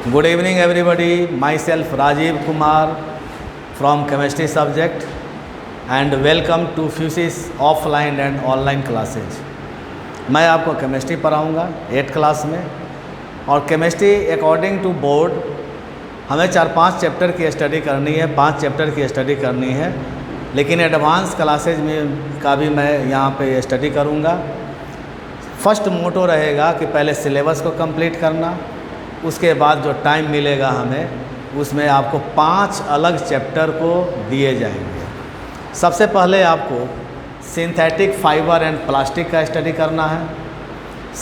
Good evening everybody, myself Rajiv Kumar from chemistry subject and welcome to FUSIS offline and online classes। मैं आपको chemistry पढ़ाऊँगा 8th class में। और chemistry according to board हमें 4-5 chapter की study करनी है, 5 chapter की स्टडी करनी है, लेकिन एडवांस क्लासेज में का भी मैं यहाँ पे स्टडी करूँगा। फर्स्ट मोटो रहेगा कि पहले सिलेबस को कंप्लीट करना, उसके बाद जो टाइम मिलेगा हमें उसमें आपको 5 अलग चैप्टर को दिए जाएंगे। सबसे पहले आपको सिंथेटिक फाइबर एंड प्लास्टिक का स्टडी करना है।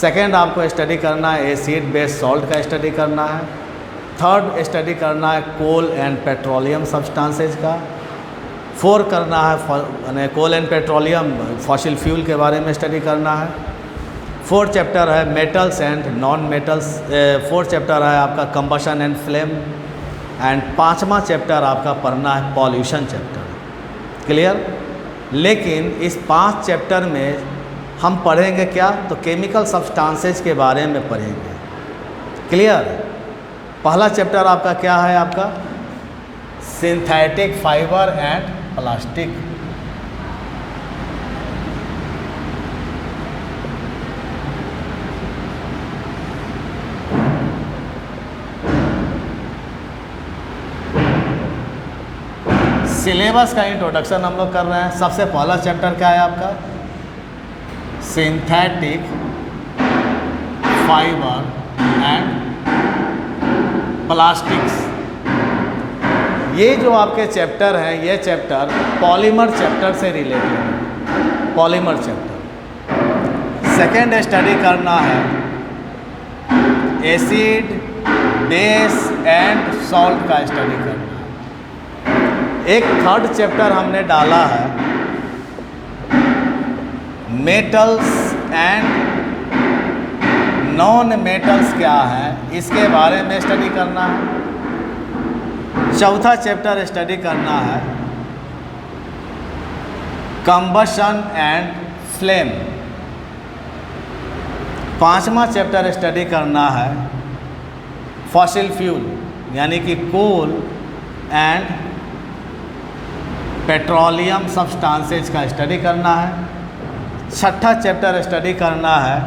सेकंड आपको स्टडी करना है एसिड बेस सॉल्ट का स्टडी करना है। थर्ड स्टडी करना है कोल एंड पेट्रोलियम सब्सटेंसेज का। 4 करना है coal and petroleum fossil fuel के बारे में स्टडी करना है। 4th चैप्टर है metals and non metals. 4th chapter है आपका कंबशन एंड फ्लेम। एंड 5वां चैप्टर आपका पढ़ना है पॉल्यूशन चैप्टर। क्लियर? लेकिन इस 5 चैप्टर में हम पढ़ेंगे क्या, तो केमिकल सब्सटेंसेज के बारे में पढ़ेंगे। क्लियर? पहला चैप्टर आपका क्या है, आपका synthetic fibre and plastic. Syllabus का इंट्रोडक्शन हम लोग कर रहे हैं। सबसे पहला चैप्टर क्या है आपका, सिंथेटिक फाइबर एंड प्लास्टिक्स। ये जो आपके चैप्टर हैं, ये चैप्टर पॉलीमर चैप्टर से रिलेटेड है, पॉलीमर चैप्टर। सेकेंड स्टडी करना है एसिड बेस एंड सॉल्ट का स्टडी करना है। एक थर्ड चैप्टर हमने डाला है मेटल्स एंड नॉन मेटल्स क्या है, इसके बारे में स्टडी करना है। चौथा चैप्टर स्टडी करना है कंबशन एंड फ्लेम। 5वां चैप्टर स्टडी करना है फॉसिल फ्यूल यानी कि कोल एंड पेट्रोलियम सब्सटेंसेज का स्टडी करना है। 6ठा चैप्टर स्टडी करना है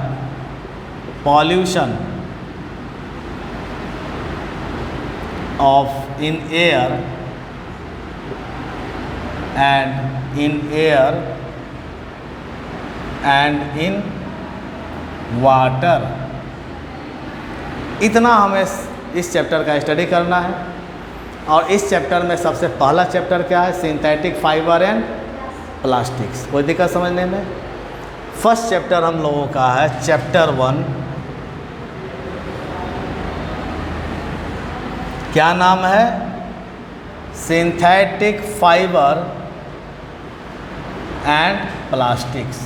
pollution of in air and in water. इतना हमें इस चैप्टर का स्टडी करना है। और इस चैप्टर में सबसे पहला चैप्टर क्या है, सिंथेटिक फाइबर एंड प्लास्टिक्स। कोई दिक्कत समझने में? फर्स्ट चैप्टर हम लोगों का है चैप्टर 1। क्या नाम है? Synthetic fibre and plastics.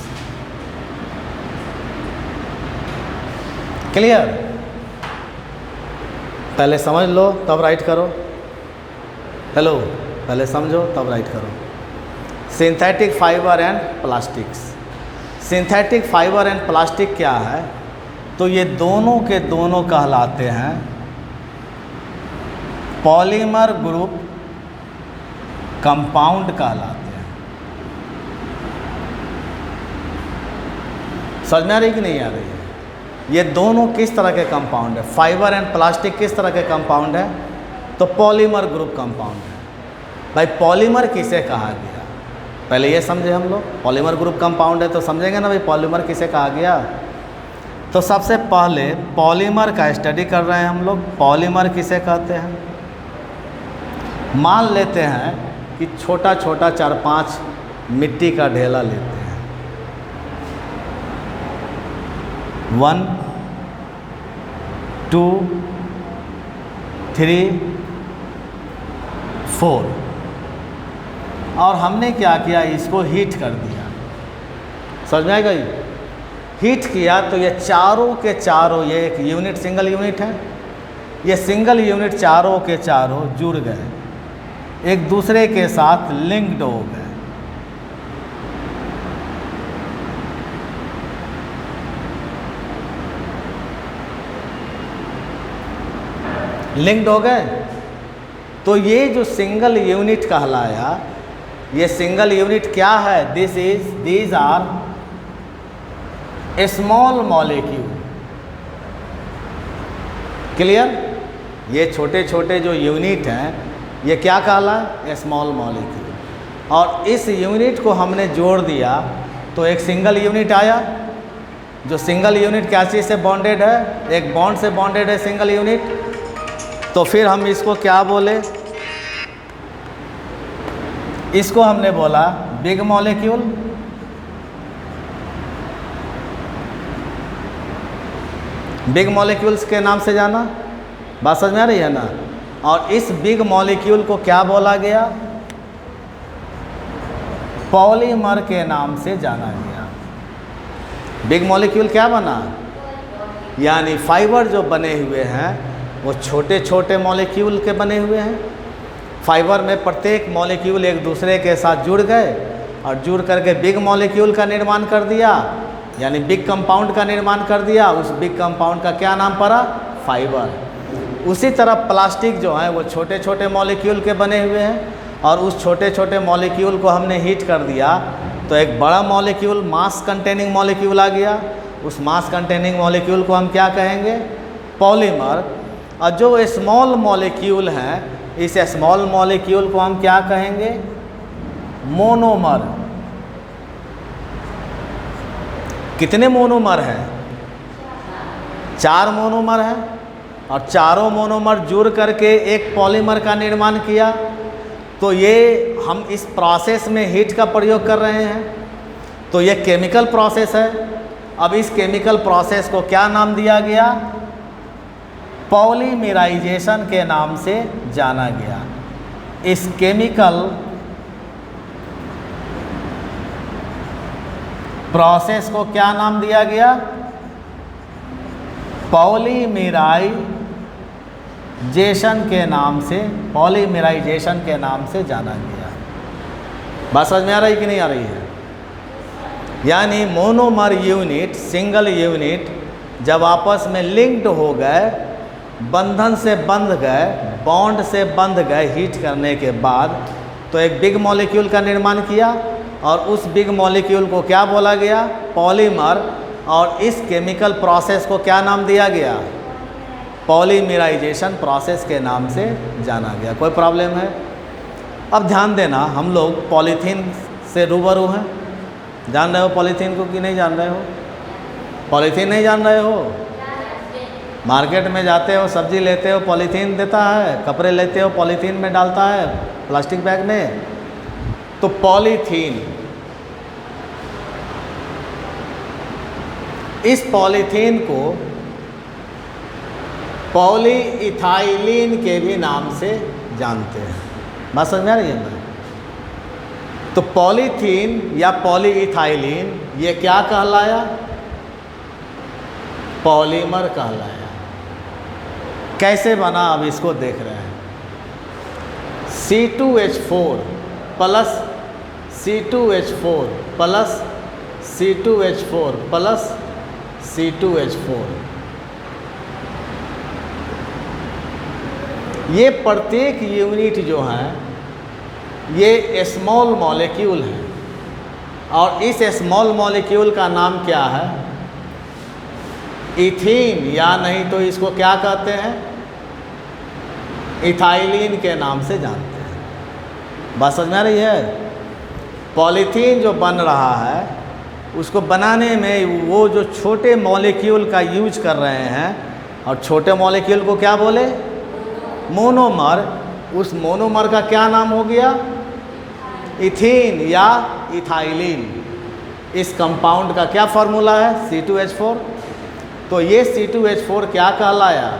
Clear? पहले समझ लो तब राइट करो। हेलो, पहले समझो तब राइट करो। Synthetic fibre and plastics. Synthetic fibre and plastic क्या है, तो ये दोनों के दोनों कहलाते हैं पॉलीमर ग्रुप कंपाउंड कहलाते हैं। समझ में आ रही कि नहीं आ रही है? ये दोनों किस तरह के कंपाउंड है? फाइबर एंड प्लास्टिक किस तरह के कंपाउंड है, तो पॉलीमर ग्रुप कंपाउंड है। भाई पॉलीमर किसे कहा गया, पहले ये समझे हम लोग। पॉलीमर ग्रुप कंपाउंड है तो समझेंगे ना भाई पॉलीमर किसे कहा गया। तो सबसे पहले पॉलीमर का स्टडी कर रहे हैं हम लोग। पॉलीमर किसे कहते हैं? मान लेते हैं कि छोटा छोटा 4-5 मिट्टी का ढेला लेते हैं। 1 2 3 4 और हमने क्या किया, इसको हीट कर दिया। समझ में आएगा? हीट किया तो ये चारों के चारों, ये एक यूनिट सिंगल यूनिट है, ये सिंगल यूनिट चारों के चारों जुड़ गए, एक दूसरे के साथ लिंक्ड हो गए। लिंक्ड हो गए। तो ये जो सिंगल यूनिट कहलाया, ये सिंगल यूनिट क्या है? These are small molecule. Clear? ये छोटे छोटे जो यूनिट हैं ये क्या कहलाए? Small molecule. और इस यूनिट को हमने जोड़ दिया तो एक सिंगल यूनिट आया। जो सिंगल यूनिट क्या चीज़ से बॉन्डेड है? एक बॉन्ड से बॉन्डेड है सिंगल यूनिट। तो फिर हम इसको क्या बोले? इसको हमने बोला बिग मॉलिक्यूल। बिग मॉलिक्यूल्स के नाम से जाना, बात समझ में आ रही है ना? और इस बिग मॉलिक्यूल को क्या बोला गया? पॉलीमर के नाम से जाना गया। बिग मॉलिक्यूल क्या बना? यानी फाइबर जो बने हुए हैं वो छोटे छोटे मॉलिक्यूल के बने हुए हैं। फाइबर में प्रत्येक मॉलिक्यूल एक दूसरे के साथ जुड़ गए और जुड़ करके बिग मॉलिक्यूल का निर्माण कर दिया, यानी बिग कंपाउंड का निर्माण कर दिया। उस बिग कंपाउंड का क्या नाम पड़ा? फाइबर। उसी तरह प्लास्टिक जो है वो छोटे छोटे मॉलिक्यूल के बने हुए हैं और उस छोटे छोटे मॉलिक्यूल को हमने हीट कर दिया तो एक बड़ा मॉलिक्यूल, मास कंटेनिंग मॉलिक्यूल आ गया। उस मास कंटेनिंग मॉलिक्यूल को हम क्या कहेंगे? पॉलीमर। और जो स्मॉल मॉलिक्यूल हैं, इस स्मॉल मॉलिक्यूल को हम क्या कहेंगे? मोनोमर। कितने मोनोमर हैं? 4 मोनोमर हैं और चारों मोनोमर जुड़ करके एक पॉलीमर का निर्माण किया। तो ये हम इस प्रोसेस में हीट का प्रयोग कर रहे हैं, तो ये केमिकल प्रोसेस है। अब इस केमिकल प्रोसेस को क्या नाम दिया गया? पॉलीमराइजेशन के नाम से जाना गया। इस केमिकल प्रोसेस को क्या नाम दिया गया? पॉलीमराइजेशन के नाम से, पॉलीमराइजेशन के नाम से जाना गया। बात समझ में आ रही कि नहीं आ रही है? यानी मोनोमर यूनिट, सिंगल यूनिट जब आपस में लिंक्ड हो गए, बंधन से बंध गए, बॉन्ड से बंध गए हीट करने के बाद, तो एक बिग मॉलिक्यूल का निर्माण किया और उस बिग मॉलिक्यूल को क्या बोला गया? पॉलीमर। और इस केमिकल प्रोसेस को क्या नाम दिया गया? पॉलीमराइजेशन प्रोसेस के नाम से जाना गया। कोई प्रॉब्लम है? अब ध्यान देना, हम लोग पॉलीथीन से रूबरू हैं। जान रहे हो पॉलीथीन को कि नहीं जान रहे हो? पॉलीथीन नहीं जान रहे हो? मार्केट में जाते हो, सब्जी लेते हो, पॉलीथीन देता है। कपड़े लेते हो, पॉलीथीन में डालता है, प्लास्टिक बैग में। तो पॉलीथीन, इस पॉलीथीन को पॉलीइथाइलिन के भी नाम से जानते हैं। बात समझ में आ रही है ना? तो पॉलीथीन या पॉलीइथाइलिन ये क्या कहलाया? पॉलीमर कहलाया। कैसे बना अब इसको देख रहे हैं। C2H4 plus C2H4 plus C2H4 plus C2H4, ये प्रत्येक यूनिट जो है ये स्मॉल मॉलिक्यूल है। और इस स्मॉल मॉलिक्यूल का नाम क्या है? इथीन, या नहीं तो इसको क्या कहते हैं? इथाइलिन के नाम से जानते हैं। बात समझ में आ रही है? पॉलीथीन जो बन रहा है उसको बनाने में वो जो छोटे मॉलिक्यूल का यूज कर रहे हैं, और छोटे मॉलिक्यूल को क्या बोले? मोनोमर। उस मोनोमर का क्या नाम हो गया? इथीन या इथाइलिन। इस कंपाउंड का क्या फार्मूला है? C2H4। तो ये C2H4 क्या कहलाया?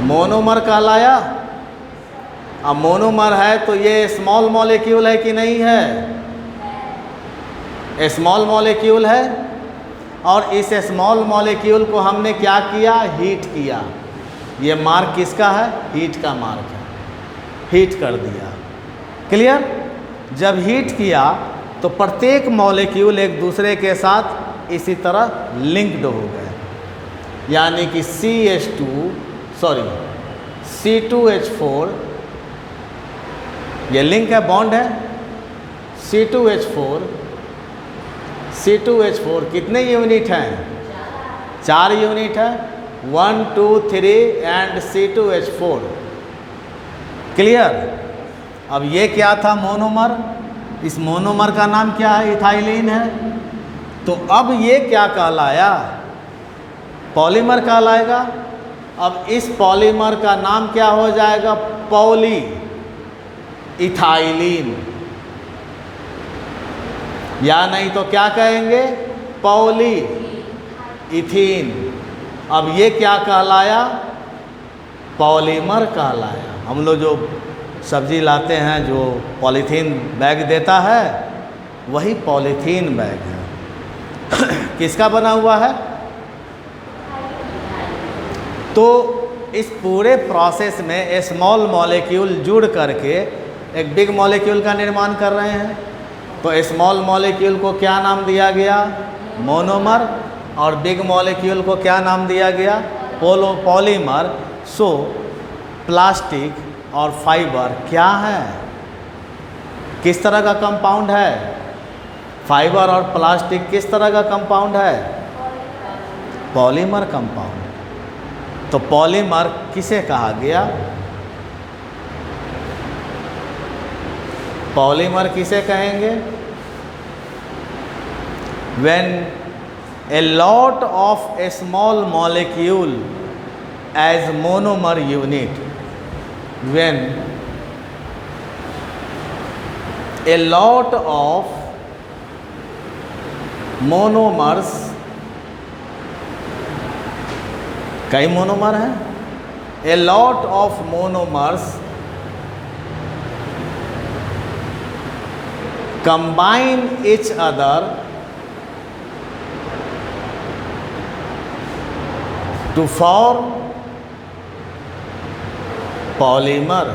मोनोमर कहलाया। अब मोनोमर है तो ये स्मॉल मॉलिक्यूल है कि नहीं है? स्मॉल मॉलिक्यूल है। और इस स्मॉल मॉलिक्यूल को हमने क्या किया? हीट किया। ये मार्क किसका है? हीट का मार्क है। हीट कर दिया। क्लियर? जब हीट किया तो प्रत्येक मॉलिक्यूल एक दूसरे के साथ इसी तरह लिंक्ड हो गए, यानी कि CH2 सॉरी C2H4, ये लिंक है, बॉन्ड है। C2H4 कितने यूनिट हैं? 4 यूनिट है, 1 2 3 एंड C2H4। क्लियर? अब ये क्या था? मोनोमर। इस मोनोमर का नाम क्या है? इथाइलिन है। तो अब ये क्या कहलाया? पॉलीमर कहलाएगा। अब इस पॉलीमर का नाम क्या हो जाएगा? पॉली इथाइलिन, या नहीं तो क्या कहेंगे? Poly ethene. अब ये क्या कहलाया? पॉलीमर कहलाया। हम लोग जो सब्जी लाते हैं, जो पॉलीथीन बैग देता है, वही पॉलीथीन बैग है। किसका बना हुआ है? तो इस पूरे प्रोसेस में स्मॉल मॉलिक्यूल जुड़ करके एक बिग मॉलिक्यूल का निर्माण कर रहे हैं। तो स्मॉल मॉलिक्यूल को क्या नाम दिया गया? मोनोमर। और बिग मॉलिक्यूल को क्या नाम दिया गया? पॉलीमर। सो प्लास्टिक और फाइबर क्या है? किस तरह का कंपाउंड है? फाइबर और प्लास्टिक किस तरह का कंपाउंड है? Polymer compound. तो पॉलीमर किसे कहा गया? पॉलीमर किसे कहेंगे? When a lot of a small molecule as monomer unit, when a lot of monomers, कई मोनोमर हैं, a lot of monomers combine each other to form polymer।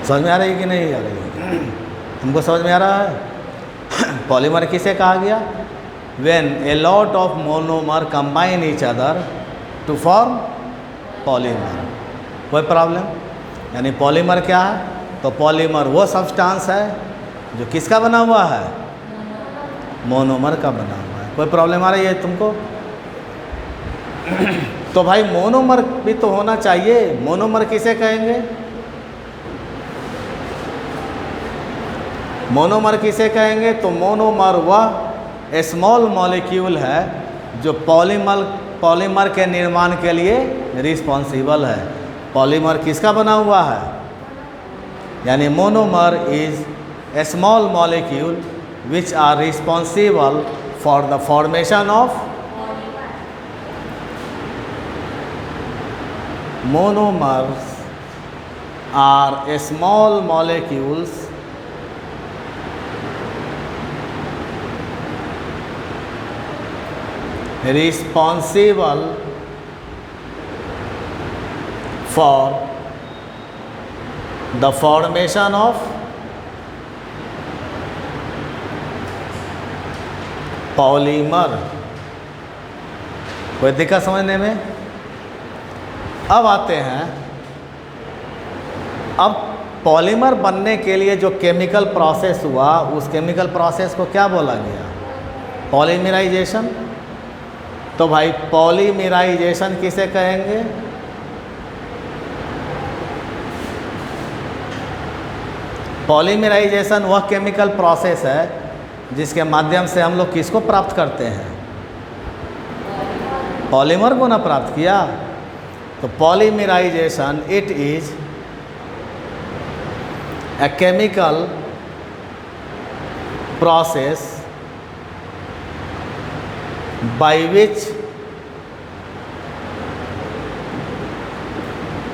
समझ में आ रही है कि नहीं आ रही है? हमको समझ में आ रहा है? पॉलीमर किसे कहा गया? When a lot of monomer combine each other to form polymer। कोई प्रॉब्लम? यानी पॉलीमर क्या है? तो पॉलीमर वो सब्सटेंस है जो किसका बना हुआ है? मोनोमर का बना हुआ है। कोई प्रॉब्लम आ रही है तुमको? तो भाई मोनोमर भी तो होना चाहिए। मोनोमर किसे कहेंगे? मोनोमर किसे कहेंगे? तो मोनोमर वह स्मॉल मॉलिक्यूल है जो पॉलीमर के निर्माण के लिए रिस्पॉन्सिबल है। पॉलीमर किसका बना हुआ है? यानी monomer is a small molecule which are responsible for the formation of monomers are a small molecules responsible for the formation of polymer। कोई दिक्कत समझने में? अब आते हैं, अब पॉलीमर बनने के लिए जो केमिकल प्रोसेस हुआ, उस केमिकल प्रोसेस को क्या बोला गया? पॉलीमराइजेशन। तो भाई पॉलीमराइजेशन किसे कहेंगे? पॉलीमराइजेशन वह केमिकल प्रोसेस है जिसके माध्यम से हम लोग किसको प्राप्त करते हैं? पॉलीमर को ना प्राप्त किया। तो polymerisation it is a chemical process by which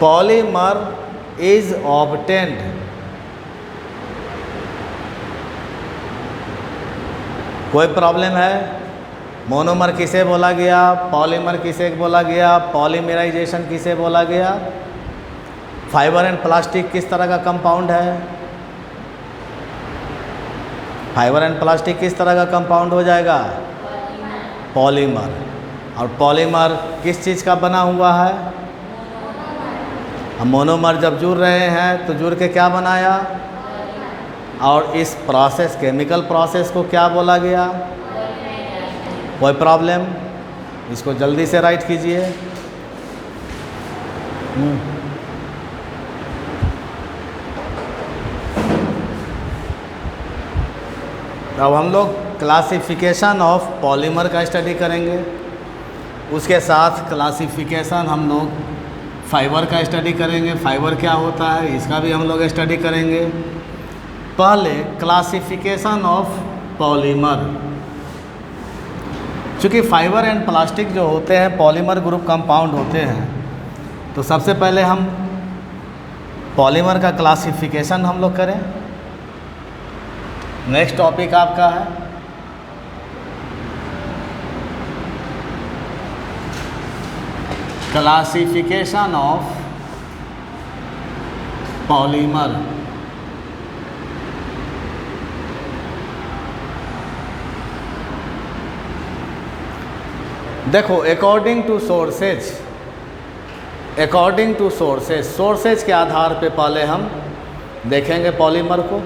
polymer is obtained। कोई प्रॉब्लम है? मोनोमर किसे बोला गया? पॉलीमर किसे बोला गया? पॉलीमराइजेशन किसे बोला गया? फाइबर एंड प्लास्टिक किस तरह का कंपाउंड है? फाइबर एंड प्लास्टिक किस तरह का कंपाउंड हो जाएगा? पॉलीमर। और पॉलीमर किस चीज़ का बना हुआ है? हम मोनोमर जब जुड़ रहे हैं तो जुड़ के क्या बनाया? और इस प्रोसेस, केमिकल प्रोसेस को क्या बोला गया? कोई प्रॉब्लम? इसको जल्दी से राइट कीजिए। अब हम लोग क्लासिफिकेशन ऑफ पॉलीमर का स्टडी करेंगे, उसके साथ क्लासिफिकेशन हम लोग फाइबर का स्टडी करेंगे, फाइबर क्या होता है इसका भी हम लोग स्टडी करेंगे। पहले क्लासिफिकेशन ऑफ पॉलीमर। चूँकि फाइबर एंड प्लास्टिक जो होते हैं पॉलीमर ग्रुप कंपाउंड होते हैं, तो सबसे पहले हम पॉलीमर का क्लासिफिकेशन हम लोग करें। नेक्स्ट टॉपिक आपका है क्लासिफिकेशन ऑफ पॉलीमर। देखो, अकॉर्डिंग टू सोर्सेज के आधार पे पहले हम देखेंगे पॉलीमर को।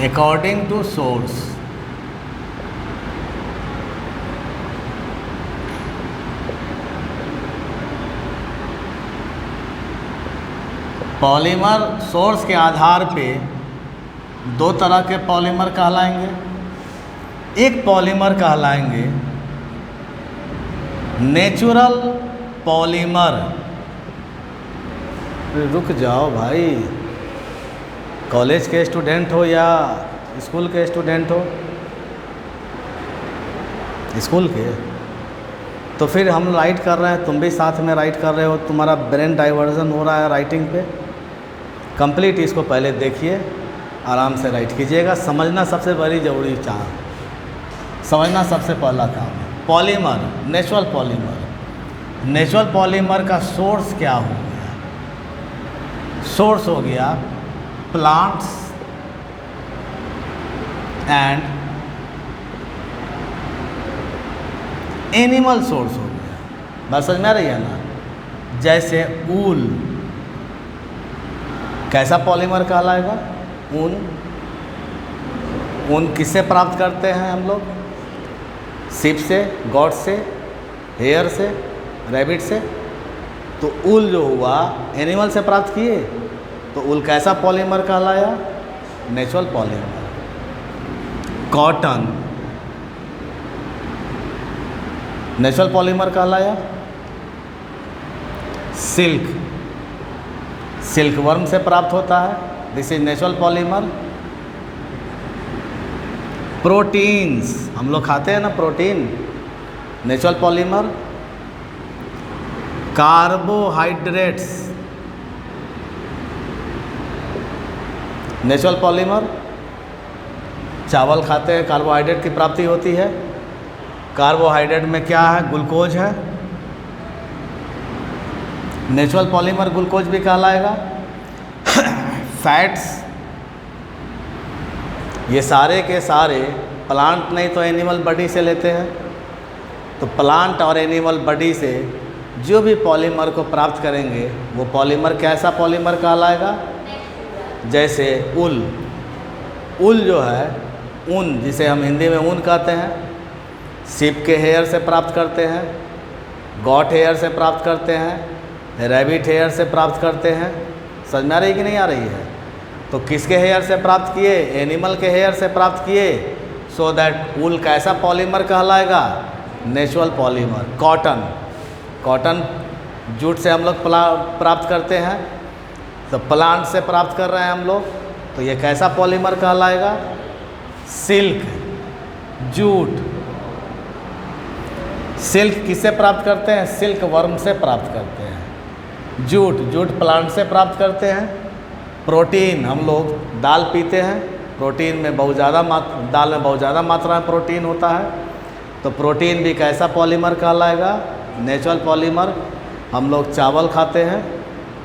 According to source, polymer source के आधार पे दो तरह के पॉलीमर कहलाएंगे। एक पॉलीमर कहलाएंगे नेचुरल पॉलीमर। रुक जाओ भाई, कॉलेज के स्टूडेंट हो या स्कूल के स्टूडेंट हो? स्कूल के, तो फिर हम राइट कर रहे हैं, तुम भी साथ में राइट कर रहे हो, तुम्हारा ब्रेन डाइवर्जन हो रहा है राइटिंग पे। कंप्लीट इसको पहले देखिए, आराम से राइट कीजिएगा। समझना सबसे बड़ी ज़रूरी समझना सबसे पहला काम है। Polymer, natural polymer. Natural polymer का सोर्स क्या हो गया? सोर्स हो गया प्लांट्स एंड एनिमल सोर्स हो गया। बात समझ में आ रही है ना? जैसे ऊल कैसा पॉलीमर कहलाएगा? ऊन किससे प्राप्त करते हैं हम लोग? सिप से, गॉट से, हेयर से, रैबिट से। तो ऊल जो हुआ एनिमल से प्राप्त किए, तो ऊल कैसा पॉलीमर कहलाया? Natural polymer. Cotton natural polymer कहलाया। सिल्क वर्म से प्राप्त होता है, this is natural polymer. Proteins, हम लोग खाते हैं ना protein, natural polymer. Carbohydrates natural polymer. चावल खाते हैं, कार्बोहाइड्रेट की प्राप्ति होती है। कार्बोहाइड्रेट में क्या है? ग्लूकोज है, नेचुरल पॉलीमर ग्लूकोज भी कहलाएगा। फैट्स, ये सारे के सारे प्लांट नहीं तो एनिमल बॉडी से लेते हैं। तो प्लांट और एनिमल बॉडी से जो भी पॉलीमर को प्राप्त करेंगे वो पॉलीमर कैसा पॉलीमर कहलाएगा? जैसे ऊल जो है, ऊन जिसे हम हिंदी में ऊन कहते हैं, सिप के हेयर से प्राप्त करते हैं, गॉट हेयर से प्राप्त करते हैं, रैबिट हेयर से प्राप्त करते हैं। समझ में आ रही कि नहीं आ रही है? तो किसके हेयर से प्राप्त किए? एनिमल के हेयर से प्राप्त किए। सो दैट ऊल कैसा पॉलीमर कहलाएगा? Natural polymer. कॉटन जूट से हम लोग प्राप्त करते हैं, तो प्लांट से प्राप्त कर रहे हैं हम लोग, तो ये कैसा पॉलीमर कहलाएगा? Silk, jute. सिल्क किससे प्राप्त करते हैं? सिल्क वर्म से प्राप्त करते हैं। जूट प्लांट से प्राप्त करते हैं। प्रोटीन, हम लोग दाल पीते हैं, प्रोटीन में बहुत ज़्यादा दाल में बहुत ज़्यादा मात्रा में प्रोटीन होता है, तो प्रोटीन भी कैसा पॉलीमर कहलाएगा? Natural polymer. हम लोग चावल खाते हैं,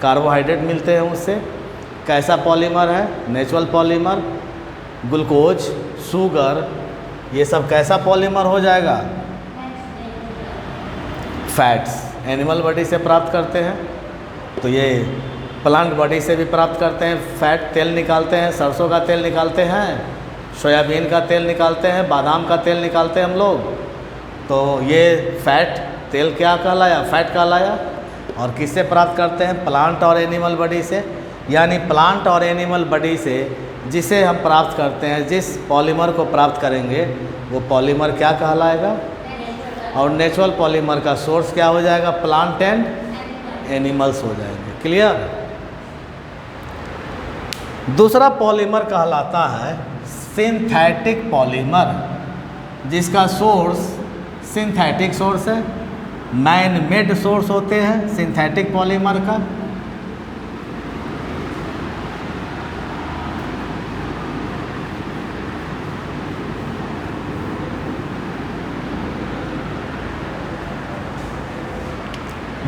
कार्बोहाइड्रेट मिलते हैं उससे, कैसा पॉलीमर है? Natural polymer. ग्लूकोज, शुगर, ये सब कैसा पॉलीमर हो जाएगा? फैट्स एनिमल बॉडी से प्राप्त करते हैं, तो ये प्लांट बॉडी से भी प्राप्त करते हैं। फैट तेल निकालते हैं, सरसों का तेल निकालते हैं, सोयाबीन का तेल निकालते हैं, बादाम का तेल निकालते हैं हम लोग। तो ये फैट तेल क्या कहलाया? फैट कहलाया। और किससे प्राप्त करते हैं? प्लांट और एनिमल बॉडी से। यानी प्लांट और एनिमल बॉडी से जिसे हम प्राप्त करते हैं, जिस पॉलीमर को प्राप्त करेंगे वो पॉलीमर क्या कहलाएगा? और नेचुरल पॉलीमर का सोर्स क्या हो जाएगा? प्लांट एंड एनिमल्स हो जाएंगे। क्लियर? दूसरा पॉलीमर कहलाता है सिंथेटिक पॉलीमर, जिसका सोर्स सिंथेटिक सोर्स है। मैन मेड सोर्स होते हैं सिंथेटिक पॉलीमर का।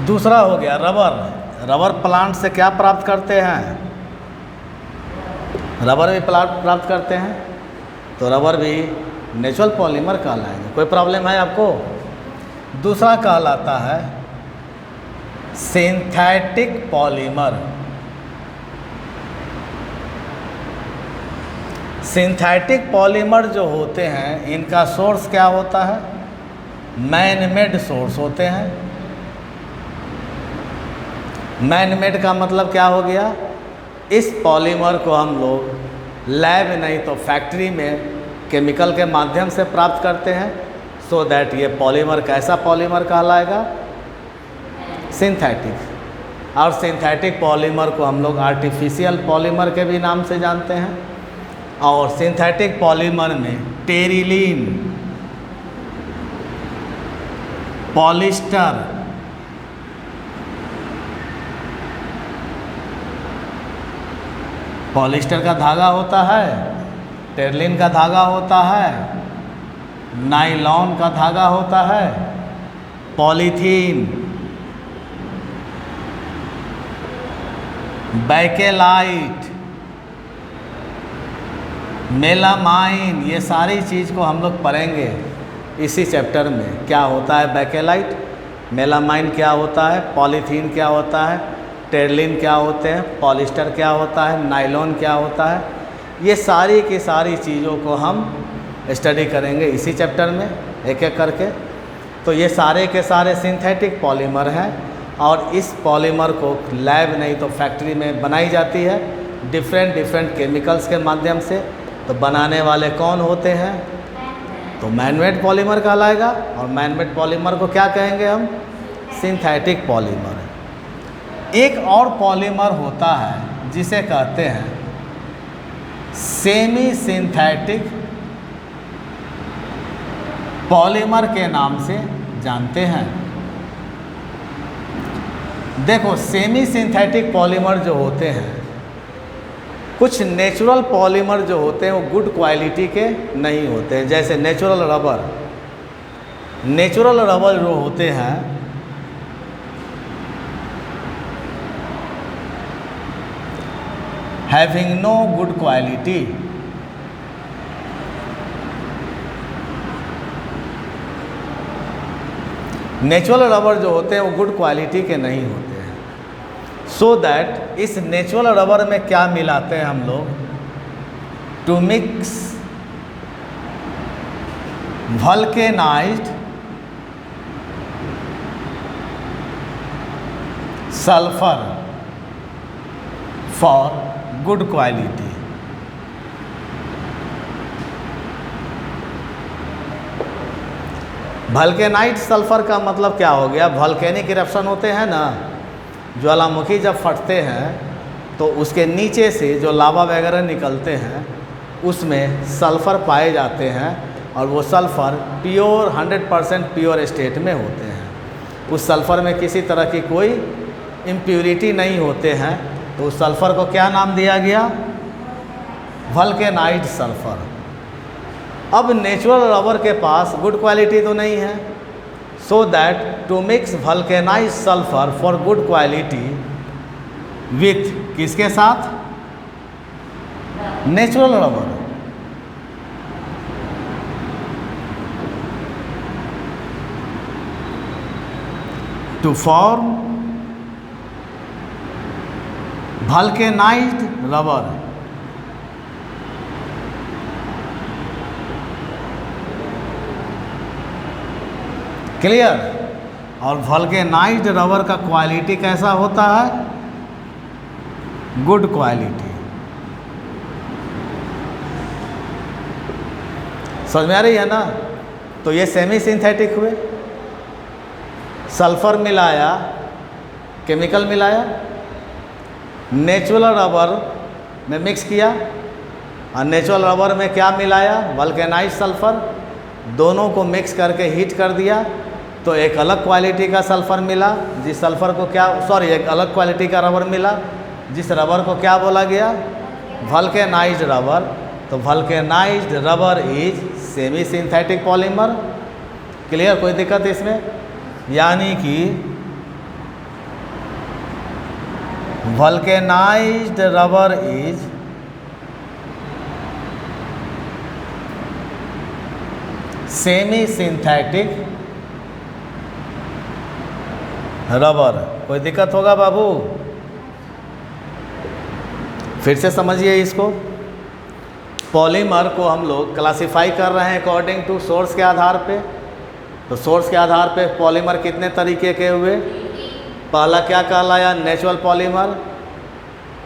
दूसरा हो गया रबर। रबर प्लांट से क्या प्राप्त करते हैं? रबर भी प्लांट प्राप्त करते हैं, तो रबर भी नेचुरल पॉलीमर कहलाएंगे। कोई प्रॉब्लम है आपको? दूसरा कहलाता है सिंथेटिक पॉलीमर। सिंथेटिक पॉलीमर जो होते हैं इनका सोर्स क्या होता है? मैन मेड सोर्स होते हैं। मैन मेड का मतलब क्या हो गया? इस पॉलीमर को हम लोग लैब नहीं तो फैक्ट्री में केमिकल के माध्यम से प्राप्त करते हैं, सो दैट ये पॉलीमर कैसा पॉलीमर कहलाएगा? सिंथेटिक। और सिंथेटिक पॉलीमर को हम लोग आर्टिफिशियल पॉलीमर के भी नाम से जानते हैं। और सिंथेटिक पॉलीमर में टेरिलीन, पॉलिस्टर, पॉलिस्टर का धागा होता है, टेरिलीन का धागा होता है, नायलॉन का धागा होता है, पॉलीथीन, बैकेलाइट, मेलामाइन, ये सारी चीज़ को हम लोग पढ़ेंगे इसी चैप्टर में। क्या होता है बैकेलाइट, मेलामाइन क्या होता है, पॉलीथीन क्या होता है, टेरिलीन क्या होते हैं, पॉलिस्टर क्या होता है, नायलॉन क्या होता है, ये सारी की सारी चीज़ों को हम स्टडी करेंगे इसी चैप्टर में एक एक करके। तो ये सारे के सारे सिंथेटिक पॉलीमर हैं और इस पॉलीमर को लैब नहीं तो फैक्ट्री में बनाई जाती है डिफरेंट केमिकल्स के माध्यम से। तो बनाने वाले कौन होते हैं? तो मैनमेड पॉलीमर कहलाएगा। और मैनमेड पॉलीमर को क्या कहेंगे हम? Synthetic polymer. एक और पॉलीमर होता है जिसे कहते हैं सेमी सिंथेटिक पॉलीमर के नाम से जानते हैं। देखो, सेमी सिंथेटिक पॉलीमर जो होते हैं, कुछ नेचुरल पॉलीमर जो होते हैं वो गुड क्वालिटी के नहीं होते हैं। जैसे नेचुरल रबर, नेचुरल रबर जो होते हैं having no good quality. Natural rubber जो होते हैं वो गुड क्वालिटी के नहीं होते हैं। सो दैट इस नेचुरल रबर में क्या मिलाते हैं हम लोग? To mix vulcanised sulphur for good quality. Vulcanite sulphur का मतलब क्या हो गया? वल्केनिक इरप्शन होते हैं ना, ज्वालामुखी जब फटते हैं तो उसके नीचे से जो लावा वगैरह निकलते हैं उसमें सल्फ़र पाए जाते हैं और वो सल्फ़र प्योर 100% प्योर स्टेट में होते हैं। उस सल्फ़र में किसी तरह की कोई इम्प्योरिटी नहीं होते हैं, तो उस सल्फ़र को क्या नाम दिया गया? Vulcanite sulphur. अब नेचुरल रबर के पास गुड क्वालिटी तो नहीं है, so that to mix vulcanised sulphur for good quality with किसके साथ? Natural rubber. To form vulcanised rubber. Clear. और वल्केनाइज्ड रबर का क्वालिटी कैसा होता है? Good quality. समझ में आ रही है ना? तो ये सेमी सिंथेटिक हुए, सल्फर मिलाया, केमिकल मिलाया, नेचुरल रबर में मिक्स किया, और नेचुरल रबर में क्या मिलाया? Vulcanised sulphur. दोनों को मिक्स करके हीट कर दिया तो एक अलग क्वालिटी का सल्फर मिला, जिस सल्फर को क्या एक अलग क्वालिटी का रबर मिला, जिस रबर को क्या बोला गया? Vulcanised rubber. तो vulcanised rubber is semi synthetic polymer. Clear? कोई दिक्कत इसमें? यानी कि vulcanised rubber is semi synthetic rubber. कोई दिक्कत होगा बाबू? फिर से समझिए इसको। पॉलीमर को हम लोग क्लासिफाई कर रहे हैं अकॉर्डिंग टू सोर्स के आधार पे। तो सोर्स के आधार पे पॉलीमर कितने तरीके के हुए? पहला क्या कहलाया? नेचुरल पॉलीमर,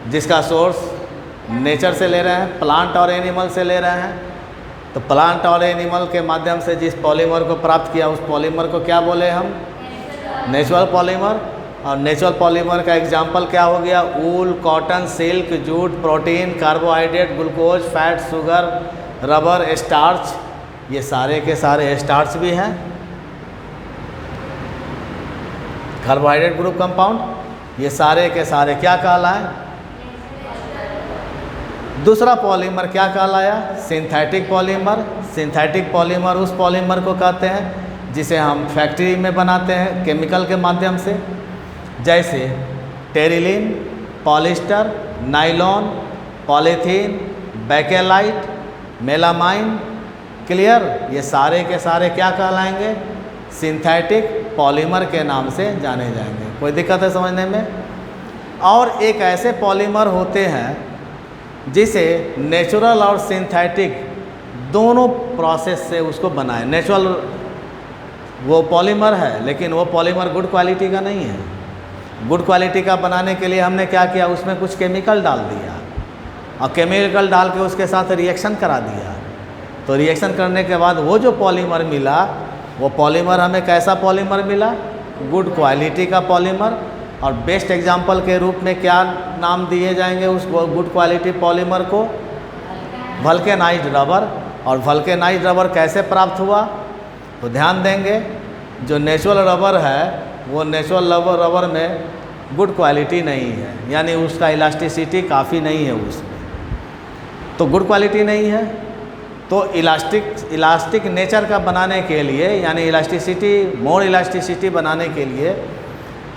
जिसका सोर्स नेचर से ले रहे हैं, प्लांट और एनिमल से ले रहे हैं। तो प्लांट और एनिमल के माध्यम से जिस पॉलीमर को प्राप्त किया उस पॉलीमर को क्या बोले हम? Natural polymer. और नेचुरल पॉलीमर का एग्जाम्पल क्या हो गया? Wool, cotton, silk, jute, protein, carbohydrate, glucose, fat, sugar, rubber, starch. ये सारे के सारे स्टार्च भी हैं, कार्बोहाइड्रेट ग्रुप कंपाउंड। ये सारे के सारे क्या कहलाए? दूसरा पॉलीमर क्या कहलाया? Synthetic polymer. सिंथेटिक पॉलीमर उस पॉलीमर को कहते हैं जिसे हम फैक्ट्री में बनाते हैं केमिकल के माध्यम से, जैसे Terylene, polyester, nylon, polythene, bakelite, melamine. Clear? ये सारे के सारे क्या कहलाएंगे? सिंथेटिक पॉलीमर के नाम से जाने जाएंगे। कोई दिक्कत है समझने में? और एक ऐसे पॉलीमर होते हैं जिसे नेचुरल और सिंथेटिक दोनों प्रोसेस से उसको बनाए। नेचुरल वो पॉलीमर है, लेकिन वो पॉलीमर गुड क्वालिटी का नहीं है। गुड क्वालिटी का बनाने के लिए हमने क्या किया? उसमें कुछ केमिकल डाल दिया, और केमिकल डाल के उसके साथ रिएक्शन करा दिया। तो रिएक्शन करने के बाद वो जो पॉलीमर मिला, वो पॉलीमर हमें कैसा पॉलीमर मिला? गुड क्वालिटी का पॉलीमर। और बेस्ट एग्जाम्पल के रूप में क्या नाम दिए जाएंगे उस गुड क्वालिटी पॉलीमर को? Vulcanised rubber. और वल्केनाइज्ड रबर कैसे प्राप्त हुआ? तो ध्यान देंगे, जो नेचुरल रबर है वो नेचुरल रबर में गुड क्वालिटी नहीं है, यानी उसका इलास्टिसिटी काफ़ी नहीं है उसमें। तो गुड क्वालिटी नहीं है, तो इलास्टिक नेचर का बनाने के लिए, यानी इलास्टिसिटी, मोर इलास्टिसिटी बनाने के लिए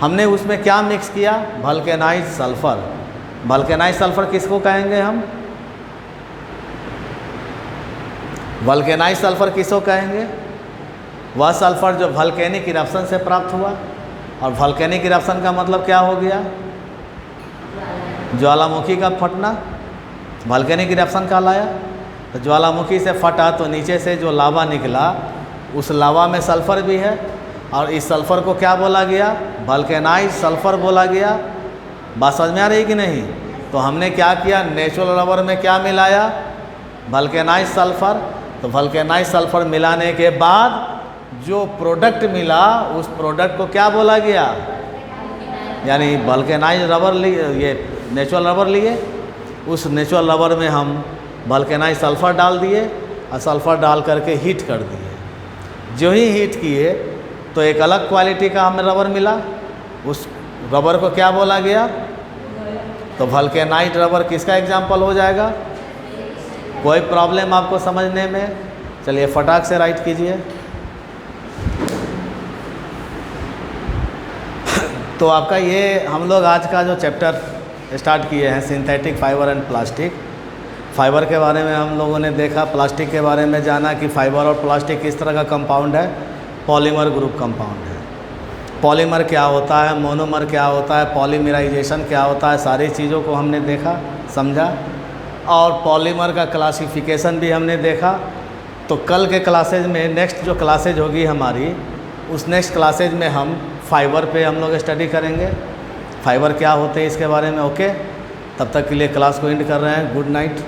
हमने उसमें क्या मिक्स किया? Vulcanised sulphur. वल्केनाइज्ड सल्फ़र किसको कहेंगे हम? वल्केनाइज्ड सल्फ़र किसको कहेंगे? वह सल्फ़र जो वल्केनिक इरप्शन से प्राप्त हुआ। और वल्केनिक इरप्शन का मतलब क्या हो गया? ज्वालामुखी का फटना वल्केनिक इरप्शन कहलाया। तो ज्वालामुखी से फटा तो नीचे से जो लावा निकला, उस लावा में सल्फ़र भी है, और इस सल्फ़र को क्या बोला गया? वल्केनाइज्ड सल्फ़र बोला गया। बात समझ में आ रही कि नहीं? तो हमने क्या किया? नेचुरल रबर में क्या मिलाया? Vulcanised sulphur. तो वल्केनाइज्ड सल्फ़र मिलाने के बाद जो प्रोडक्ट मिला, उस प्रोडक्ट को क्या बोला गया? यानी वल्केनाइज्ड रबर लिए, ये नेचुरल रबर लिए, उस नेचुरल रबर में हम वल्केनाइज्ड सल्फ़र डाल दिए, और सल्फ़र डाल करके हीट कर दिए। जो ही हीट किए तो एक अलग क्वालिटी का हमें रबर मिला। उस रबर को क्या बोला गया? तो वल्केनाइज्ड रबर किसका एग्जाम्पल हो जाएगा? कोई प्रॉब्लम आपको समझने में? चलिए फटाक से राइट कीजिए। तो आपका ये हम लोग आज का जो चैप्टर स्टार्ट किए हैं, synthetic fibre and plastic. Fibre के बारे में हम लोगों ने देखा, प्लास्टिक के बारे में जाना कि फाइबर और प्लास्टिक किस तरह का कंपाउंड है, पॉलीमर ग्रुप कंपाउंड है। पॉलीमर क्या होता है, मोनोमर क्या होता है, पॉलीमराइजेशन क्या होता है, सारी चीज़ों को हमने देखा, समझा। और पॉलीमर का क्लासिफिकेशन भी हमने देखा। तो कल के क्लासेज में नेक्स्ट जो क्लासेज होगी हमारी, उस नेक्स्ट क्लासेज में हम फाइबर पे हम लोग स्टडी करेंगे, फाइबर क्या होते हैं इसके बारे में। ओके, तब तक के लिए क्लास को एंड कर रहे हैं। Good night.